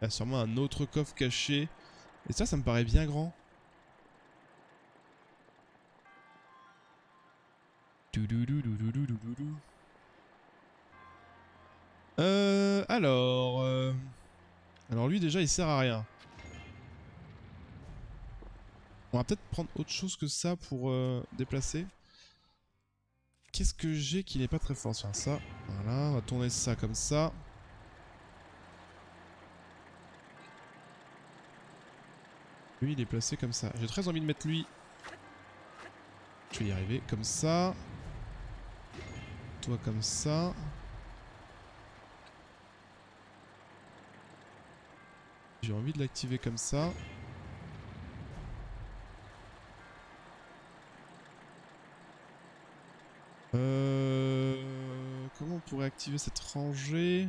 Il y a sûrement un autre coffre caché. Et ça me paraît bien grand. Alors lui déjà il sert à rien. On va peut-être prendre autre chose que ça pour déplacer. Qu'est-ce que j'ai qui n'est pas très fort? Tiens, ça. Voilà, on va tourner ça comme ça. Lui il est placé comme ça. J'ai très envie de mettre lui. Je vais y arriver comme ça. Toi comme ça. J'ai envie de l'activer comme ça. Comment on pourrait activer cette rangée?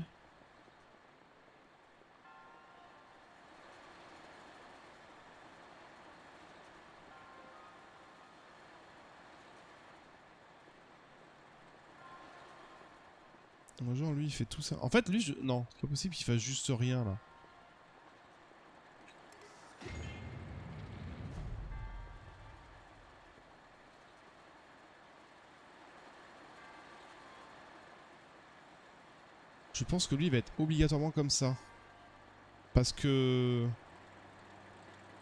Genre lui il fait tout ça. En fait lui non, c'est pas possible qu'il fasse juste rien là. Je pense que lui il va être obligatoirement comme ça. Parce que...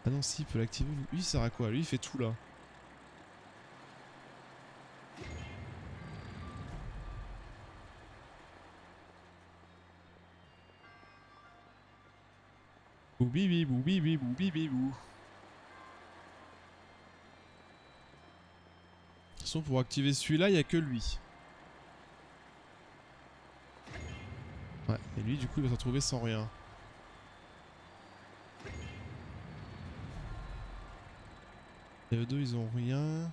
Ah non si il peut l'activer. Lui il sert à quoi? Lui il fait tout là. Boubi boubi boubi bou. De toute façon pour activer celui-là il n'y a que lui. Ouais, et lui du coup il va se retrouver sans rien. Les deux ils ont rien.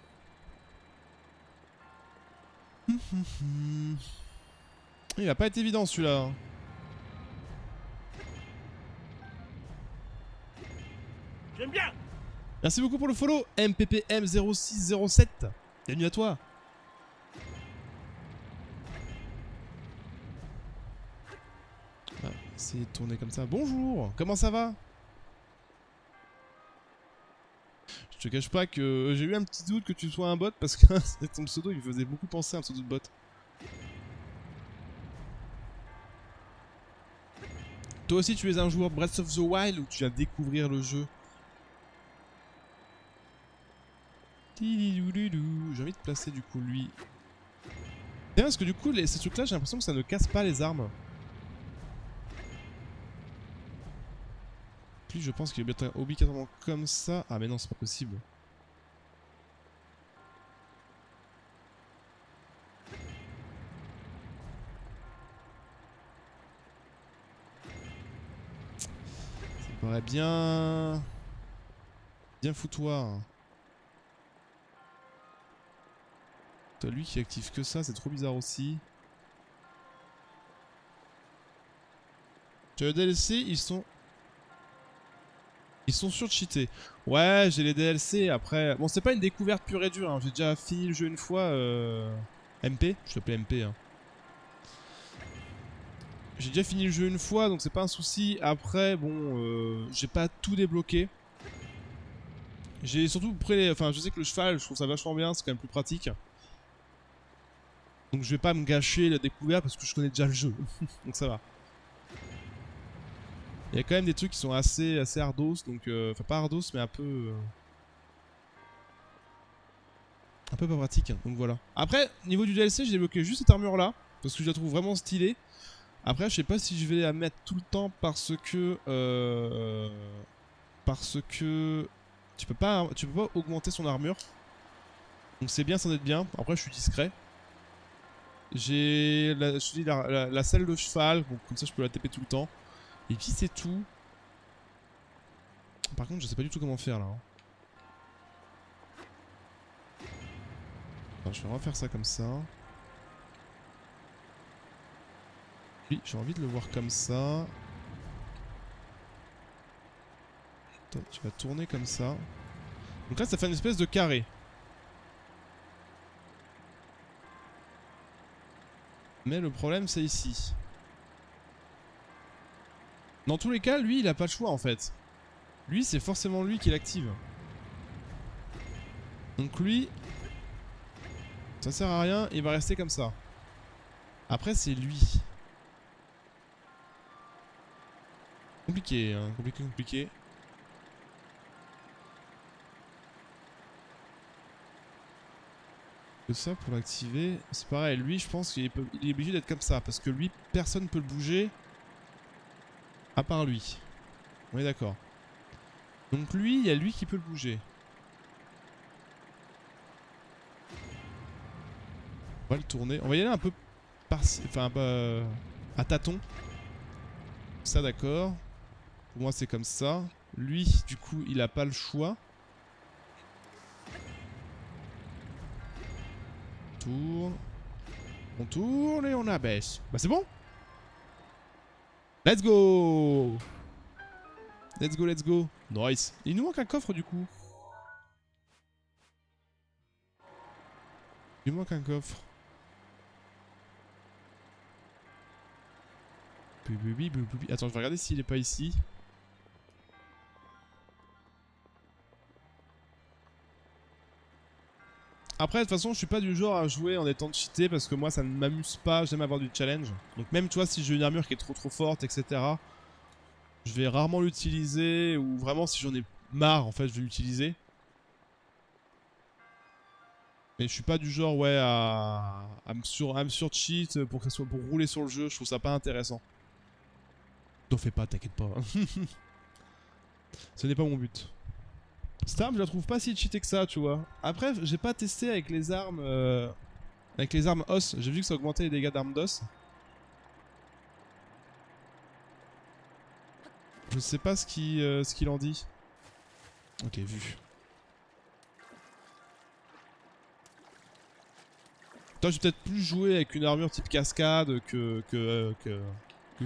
Il a pas été évident celui-là. J'aime bien. Merci beaucoup pour le follow MPPM0607. Bienvenue à toi. Ah, essayez de tourner comme ça. Bonjour, comment ça va? Je te cache pas que j'ai eu un petit doute que tu sois un bot parce que ton pseudo il me faisait beaucoup penser à un pseudo de bot. Toi aussi tu es un joueur Breath of the Wild ou tu viens découvrir le jeu? J'ai envie de placer du coup lui. C'est bien parce que du coup ces trucs là j'ai l'impression que ça ne casse pas les armes. Lui je pense qu'il est bien obligatoirement comme ça. Ah mais non c'est pas possible. Ça me paraît bien... bien foutoir. Toi lui qui active que ça, c'est trop bizarre aussi. Sur le DLC, ils sont surcheatés. Ouais, j'ai les DLC après. Bon, c'est pas une découverte pure et dure. Hein. J'ai déjà fini le jeu une fois. MP, je t'appelais MP. Hein. J'ai déjà fini le jeu une fois, donc c'est pas un souci. Après, bon, j'ai pas tout débloqué. J'ai surtout pris. Enfin, je sais que le cheval, je trouve ça vachement bien. C'est quand même plus pratique. Donc je vais pas me gâcher la découverte parce que je connais déjà le jeu. Donc ça va. Il y a quand même des trucs qui sont assez ardos, donc enfin pas ardos mais un peu pas pratique, hein, donc voilà. Après, niveau du DLC, j'ai débloqué juste cette armure là, parce que je la trouve vraiment stylée. Après, je sais pas si je vais la mettre tout le temps parce que tu peux pas augmenter son armure. Donc c'est bien, c'en est bien. Après, je suis discret. J'ai la selle de cheval, bon, comme ça je peux la taper tout le temps. Et puis c'est tout. Par contre, je sais pas du tout comment faire là. Hein. Enfin, je vais refaire ça comme ça. Oui, j'ai envie de le voir comme ça. Toi, tu vas tourner comme ça. Donc là, ça fait une espèce de carré. Mais le problème, c'est ici. Dans tous les cas, lui, il a pas le choix en fait. Lui, c'est forcément lui qui l'active. Donc lui, ça sert à rien, il va rester comme ça. Après, c'est lui. Compliqué, hein, compliqué. Que ça pour l'activer, c'est pareil, lui je pense qu'il est obligé d'être comme ça, parce que lui, personne ne peut le bouger, à part lui. On est d'accord. Donc lui, il y a lui qui peut le bouger. On va le tourner, on va y aller un peu par... enfin, à tâtons. Ça d'accord. Pour moi, c'est comme ça. Lui, du coup, il a pas le choix. Tourne. On tourne et on abaisse. Bah, c'est bon. Let's go. Let's go, let's go. Nice. Il nous manque un coffre, du coup. Il nous manque un coffre. Attends, je vais regarder s'il est pas ici. Après, de toute façon, je suis pas du genre à jouer en étant cheaté parce que moi, ça ne m'amuse pas. J'aime avoir du challenge. Donc même, tu vois, si j'ai une armure qui est trop forte, etc., je vais rarement l'utiliser. Ou vraiment, si j'en ai marre, en fait, je vais l'utiliser. Mais je suis pas du genre, ouais, à me sur-cheat pour rouler sur le jeu. Je trouve ça pas intéressant. T'en fais pas, t'inquiète pas. Ce n'est pas mon but. Cette arme, je la trouve pas si cheatée que ça, tu vois. Après, j'ai pas testé avec les armes os. J'ai vu que ça augmentait les dégâts d'armes d'os. Je sais pas ce qu'il en dit. Ok, vu. Toi, j'ai peut-être plus joué avec une armure type cascade que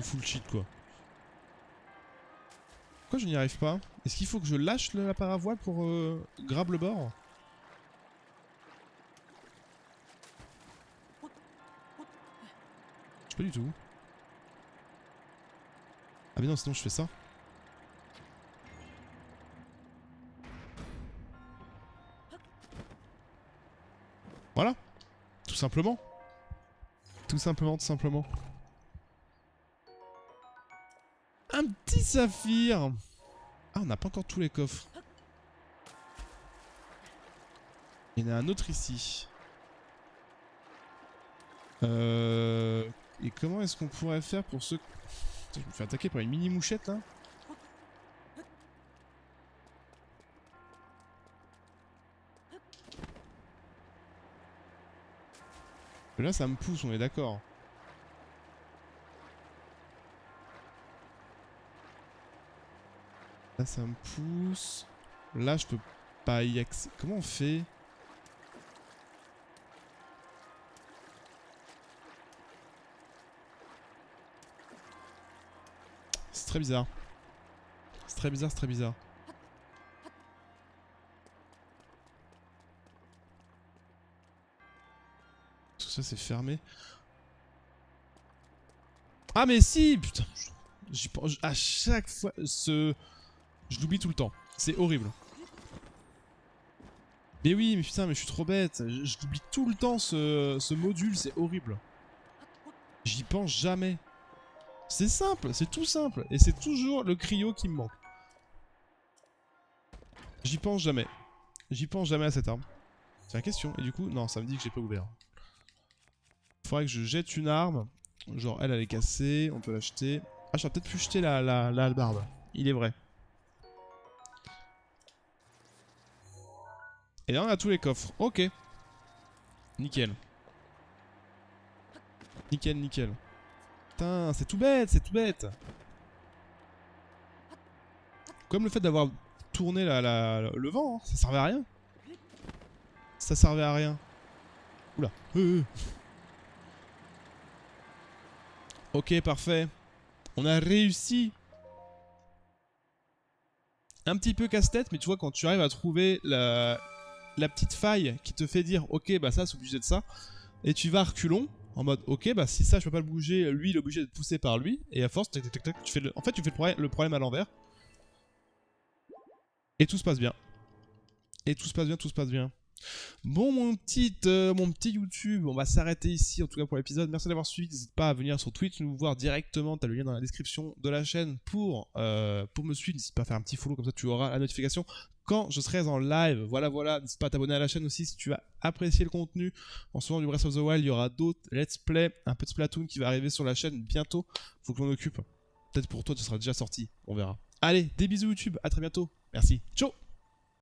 full cheat, quoi. Pourquoi je n'y arrive pas? Est-ce qu'il faut que je lâche la paravoile pour grab le bord? Je sais pas du tout. Ah mais non, sinon je fais ça. Voilà. Tout simplement. Tout simplement. Un petit saphir. Ah, on n'a pas encore tous les coffres. Il y en a un autre ici. Et comment est-ce qu'on pourrait faire pour ceux... Putain, je me fais attaquer par une mini mouchette là. Là ça me pousse, on est d'accord. Là ça me pousse. Là je peux pas y accéder. Comment on fait? C'est très bizarre. C'est très bizarre. Tout ça c'est fermé. Ah mais si, putain. J'y pense à chaque fois. Je l'oublie tout le temps. C'est horrible. Mais oui, mais putain, mais je suis trop bête. Je l'oublie tout le temps ce module, c'est horrible. J'y pense jamais. C'est simple, c'est tout simple. Et c'est toujours le cryo qui me manque. J'y pense jamais. J'y pense jamais à cette arme. C'est la question. Et du coup, non, ça me dit que j'ai pas ouvert. Faudrait que je jette une arme. Genre, elle est cassée, on peut l'acheter. Ah, j'aurais peut-être pu jeter la hallebarde. Il est vrai. Et là, on a tous les coffres. Ok. Nickel. Nickel. Putain, c'est tout bête. Comme le fait d'avoir tourné le vent, hein. Ça servait à rien. Oula. Ok, parfait. On a réussi. Un petit peu casse-tête, mais tu vois, quand tu arrives à trouver la petite faille qui te fait dire ok, bah ça, c'est obligé de ça. Et tu vas reculons. En mode, ok, bah si ça je peux pas le bouger, lui il est obligé d'être poussé par lui. Et à force, tac, tu fais en fait tu fais le problème à l'envers. Et tout se passe bien. Tout se passe bien. Bon mon petit YouTube, on va s'arrêter ici en tout cas pour l'épisode. Merci d'avoir suivi, n'hésite pas à venir sur Twitch nous voir directement, t'as le lien dans la description de la chaîne pour me suivre. N'hésite pas à faire un petit follow, comme ça tu auras la notification quand je serai en live. Voilà, n'hésite pas à t'abonner à la chaîne aussi si tu as apprécié le contenu. En ce moment du Breath of the Wild, il y aura d'autres let's play, un peu de Splatoon qui va arriver sur la chaîne bientôt. Faut que l'on occupe. Peut-être pour toi tu seras déjà sorti, on verra. Allez, des bisous YouTube, à très bientôt. Merci, ciao.